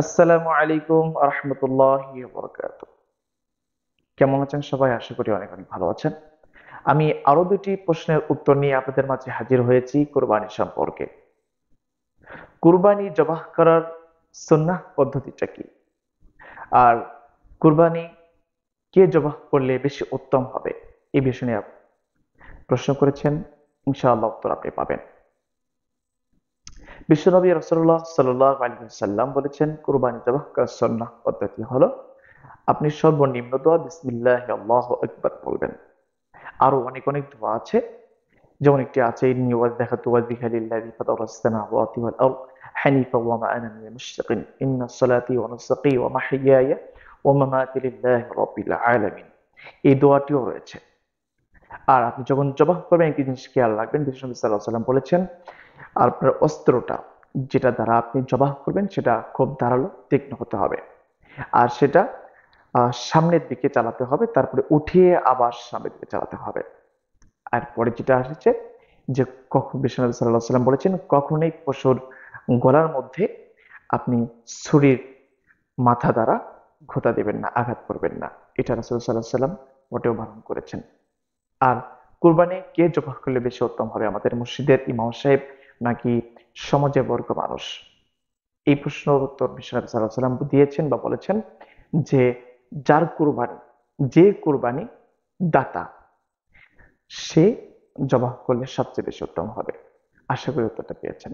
আসসালামু আলাইকুম রহমতুল্লাহি বারাকাতুহু। কেমন আছেন সবাই? আশা করি অনেক অনেক ভালো আছেন। আমি আরো দুটি প্রশ্নের উত্তর নিয়ে আপনাদের মাঝে হাজির হয়েছি কুরবানি সম্পর্কে। কুরবানি জবাহ করার সুন্নাহ পদ্ধতিটা কি, আর কুরবানি কে জবাহ করলে বেশি উত্তম হবে, এই বিষয় নিয়ে প্রশ্ন করেছেন। ইনশাআল্লাহ উত্তর আপনি পাবেন। বিশ্বনবী রাসূলুল্লাহ সাল্লাল্লাহু আলাইহি ওয়াসাল্লাম বলেছেন, কুরবানি জবাহ করার সুন্নাহ পদ্ধতি হলো আপনি সর্বনিম্ন দোয়া বিসমিল্লাহ আল্লাহু আকবার বলবেন। আরো অনেক অনেক দোয়া আছে, যেমন একটি আছে ইন্নী ওয়াজজাহাতু ওয়াজহিয়া লিল্লাযী ফাতারাস সামাওয়াতি ওয়াল আরদ হানিফাও ওয়া মা আনা মিনাল মুশরিকিন ইন্না সলাতি ওয়া নুসুকি ওয়া মাহইয়ায়া ওয়া মামাতি লিল্লাহি রাব্বিল আলামিন। এই দোয়াটিও রয়েছে। আর আপনি যখন জবাহ করবেন একটি জিনিস খেয়াল রাখবেন, বিশ্বনবী সাল্লাল্লাহু আলাইহি ওয়াসাল্লাম বলেছেন, আর আপনার অস্ত্রটা যেটা দ্বারা আপনি জবাহ করবেন সেটা খুব ধারালো তীক্ষ্ণ হতে হবে। আর সেটা সামনের দিকে চালাতে হবে, তারপরে উঠিয়ে আবার সামনের দিকে চালাতে হবে। আর পরে যেটা আসছে যে, বিশ্বনবী সাল্লাল্লাহু আলাইহি ওয়াসাল্লাম বলেছেন, কখনোই পশুর গলার মধ্যে আপনি ছুরির মাথা দ্বারা ঘোতা দেবেন না, আঘাত করবেন না। এটা রাসূল সাল্লাল্লাহু আলাইহি ওয়াসাল্লাম মোটেও বারণ করেছেন। আর কুরবানি কে জবাহ করলে বেশি উত্তম হবে, আমাদের মসজিদের ইমাম সাহেব নাকি সমাজের বর্গ মানুষ? এই প্রশ্নের উত্তর বিশ্বনবী সাল্লাল্লাহু আলাইহি ওয়াসাল্লাম দিয়েছেন বা বলেছেন যে, যার কুরবানি, যে কুরবানি দাতা, সে জবাহ করলে সবচেয়ে বেশি উত্তম হবে। আশা করি উত্তরটা পেয়েছেন।